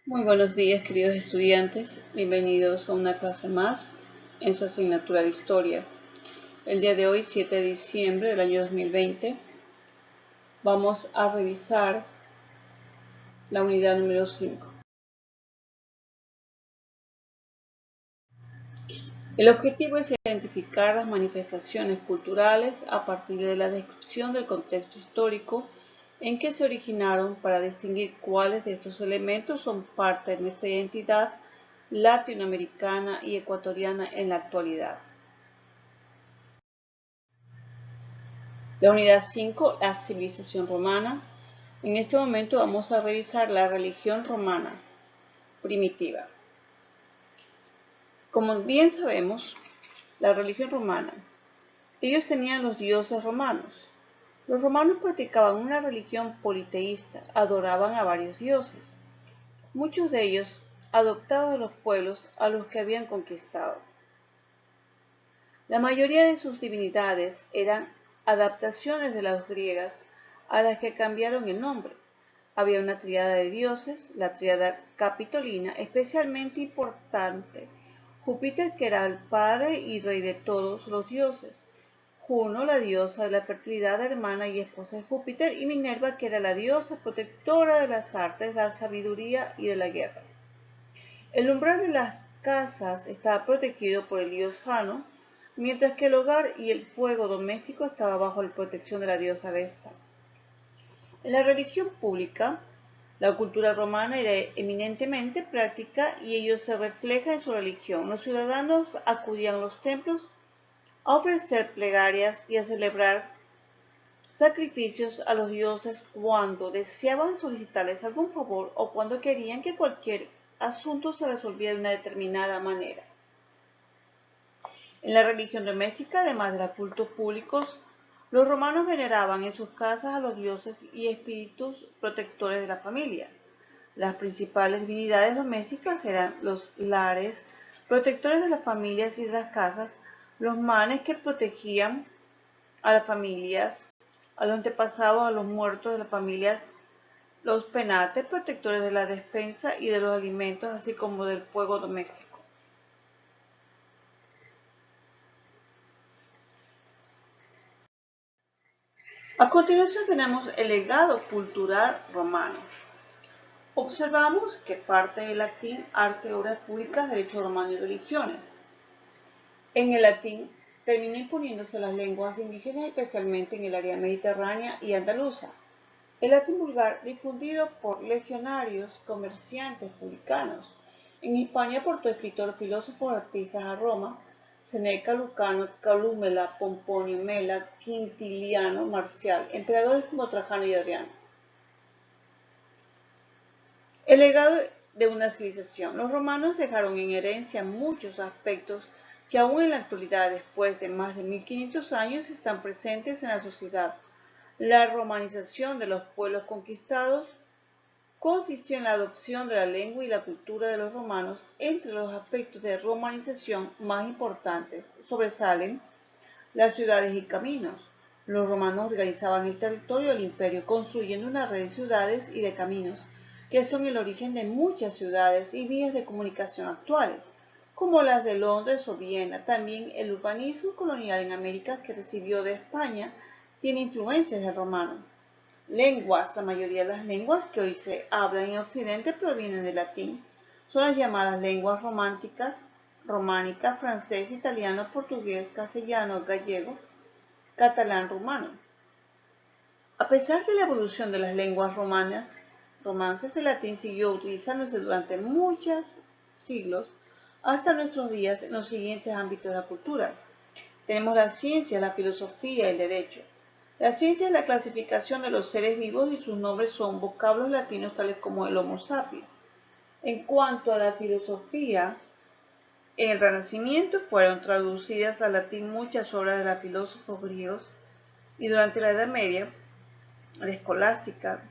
Muy buenos días, queridos estudiantes. Bienvenidos a una clase más en su asignatura de Historia. El día de hoy, 7 de diciembre del año 2020, vamos a revisar la unidad número 5. El objetivo es identificar las manifestaciones culturales a partir de la descripción del contexto histórico en que se originaron para distinguir cuáles de estos elementos son parte de nuestra identidad latinoamericana y ecuatoriana en la actualidad. La unidad 5, la civilización romana. En este momento vamos a revisar la religión romana primitiva. Como bien sabemos, la religión romana, ellos tenían los dioses romanos. Los romanos practicaban una religión politeísta, adoraban a varios dioses, muchos de ellos adoptados de los pueblos a los que habían conquistado. La mayoría de sus divinidades eran adaptaciones de las griegas a las que cambiaron el nombre. Había una tríada de dioses, la tríada capitolina, especialmente importante. Júpiter, que era el padre y rey de todos los dioses. Juno, la diosa de la fertilidad, hermana y esposa de Júpiter, y Minerva, que era la diosa protectora de las artes, la sabiduría y de la guerra. El umbral de las casas estaba protegido por el dios Jano, mientras que el hogar y el fuego doméstico estaba bajo la protección de la diosa Vesta. En la religión pública, la cultura romana era eminentemente práctica y ello se refleja en su religión. Los ciudadanos acudían a los templos a ofrecer plegarias y a celebrar sacrificios a los dioses cuando deseaban solicitarles algún favor o cuando querían que cualquier asunto se resolviera de una determinada manera. En la religión doméstica, además de los cultos públicos, los romanos veneraban en sus casas a los dioses y espíritus protectores de la familia. Las principales divinidades domésticas eran los lares, protectores de las familias y de las casas, los manes que protegían a las familias, a los antepasados, a los muertos de las familias, los penates, protectores de la despensa y de los alimentos, así como del fuego doméstico. A continuación tenemos el legado cultural romano. Observamos que parte del latín, arte, obras públicas, derecho romano y religiones. En el latín terminó imponiéndose las lenguas indígenas, especialmente en el área mediterránea y andaluza. El latín vulgar, difundido por legionarios, comerciantes, publicanos. En Hispania aportó escritores, filósofos, artistas a Roma, Seneca, Lucano, Calúmela, Pomponio Mela, Quintiliano, Marcial, emperadores como Trajano y Adriano. El legado de una civilización. Los romanos dejaron en herencia muchos aspectos que aún en la actualidad, después de más de 1500 años, están presentes en la sociedad. La romanización de los pueblos conquistados consistió en la adopción de la lengua y la cultura de los romanos. Entre los aspectos de romanización más importantes sobresalen las ciudades y caminos. Los romanos organizaban el territorio del imperio construyendo una red de ciudades y de caminos, que son el origen de muchas ciudades y vías de comunicación actuales, como las de Londres o Viena. También el urbanismo colonial en América, que recibió de España, tiene influencias del romano. Lenguas. La mayoría de las lenguas que hoy se hablan en Occidente provienen del latín. Son las llamadas lenguas románticas, románica, francés, italiano, portugués, castellano, gallego, catalán, rumano. A pesar de la evolución de las lenguas romances, el latín siguió utilizándose durante muchos siglos hasta nuestros días en los siguientes ámbitos de la cultura. Tenemos la ciencia, la filosofía y el derecho. La ciencia es la clasificación de los seres vivos y sus nombres son vocablos latinos tales como el Homo sapiens. En cuanto a la filosofía, en el Renacimiento fueron traducidas al latín muchas obras de los filósofos griegos y durante la Edad Media, la escolástica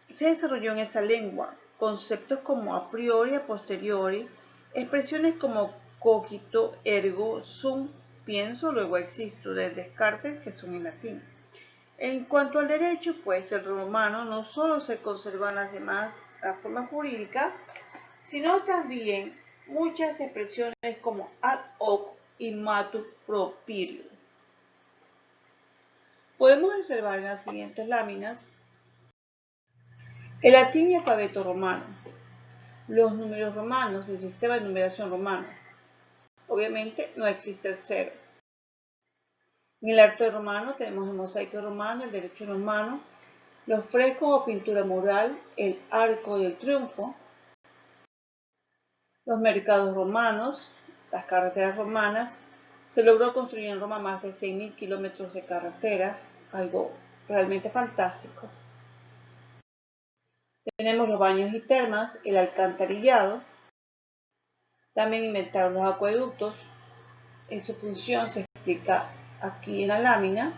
se desarrolló en esa lengua. Conceptos como a priori, a posteriori, expresiones como cogito, ergo, sum, pienso, luego existo, de Descartes, que son en latín. En cuanto al derecho, pues el romano no solo se conservan las demás la forma jurídica, sino también muchas expresiones como ad hoc y motu proprio. Podemos observar en las siguientes láminas el latín y alfabeto romano, los números romanos, el sistema de numeración romano. Obviamente no existe el cero. En el arte romano tenemos el mosaico romano, el derecho romano, los frescos o pintura mural, el arco del triunfo, los mercados romanos, las carreteras romanas. Se logró construir en Roma más de 6.000 kilómetros de carreteras, algo realmente fantástico. Tenemos los baños y termas, el alcantarillado. También inventaron los acueductos. En su función se explica aquí en la lámina.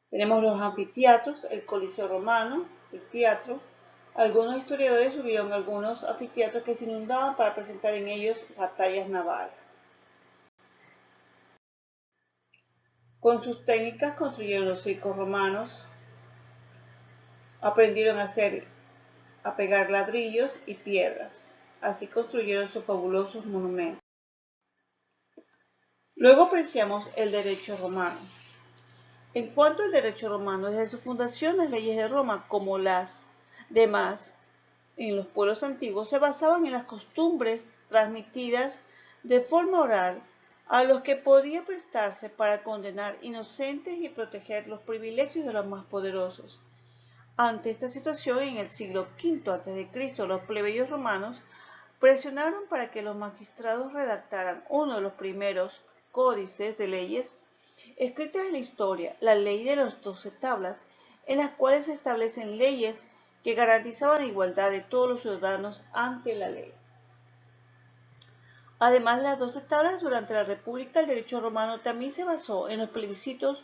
Tenemos los anfiteatros, el Coliseo Romano, el teatro. Algunos historiadores subieron algunos anfiteatros que se inundaban para presentar en ellos batallas navales. Con sus técnicas construyeron los circos romanos, aprendieron a pegar ladrillos y piedras. Así construyeron sus fabulosos monumentos. Luego apreciamos el derecho romano. En cuanto al derecho romano, desde su fundación las leyes de Roma, como las demás en los pueblos antiguos, se basaban en las costumbres transmitidas de forma oral a los que podía prestarse para condenar inocentes y proteger los privilegios de los más poderosos. Ante esta situación, en el siglo V a.C., los plebeyos romanos presionaron para que los magistrados redactaran uno de los primeros códices de leyes escritas en la historia, la ley de las 12 tablas, en las cuales se establecen leyes que garantizaban la igualdad de todos los ciudadanos ante la ley. Además de las 12 tablas, durante la República el derecho romano también se basó en los plebiscitos,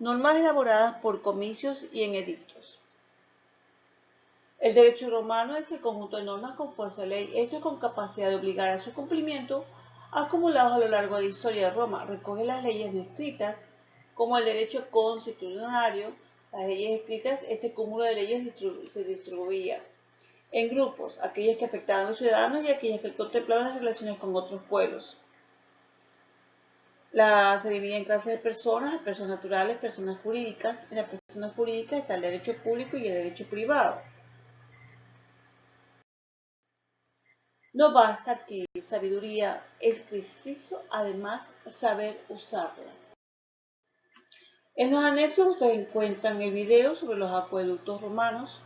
normas elaboradas por comicios y en edictos. El derecho romano es el conjunto de normas con fuerza de ley, hechas con capacidad de obligar a su cumplimiento, acumulados a lo largo de la historia de Roma. Recoge las leyes no escritas, como el derecho constitucionario. Las leyes escritas, este cúmulo de leyes se distribuía en grupos, aquellas que afectaban a los ciudadanos y aquellas que contemplaban las relaciones con otros pueblos. Se divide en clases de personas naturales, personas jurídicas. En las personas jurídicas está el derecho público y el derecho privado. No basta adquirir sabiduría, es preciso además saber usarla. En los anexos ustedes encuentran el video sobre los acueductos romanos.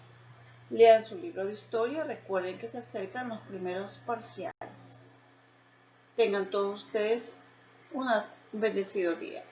Lean su libro de historia, recuerden que se acercan los primeros parciales. Tengan todos ustedes un bendecido día.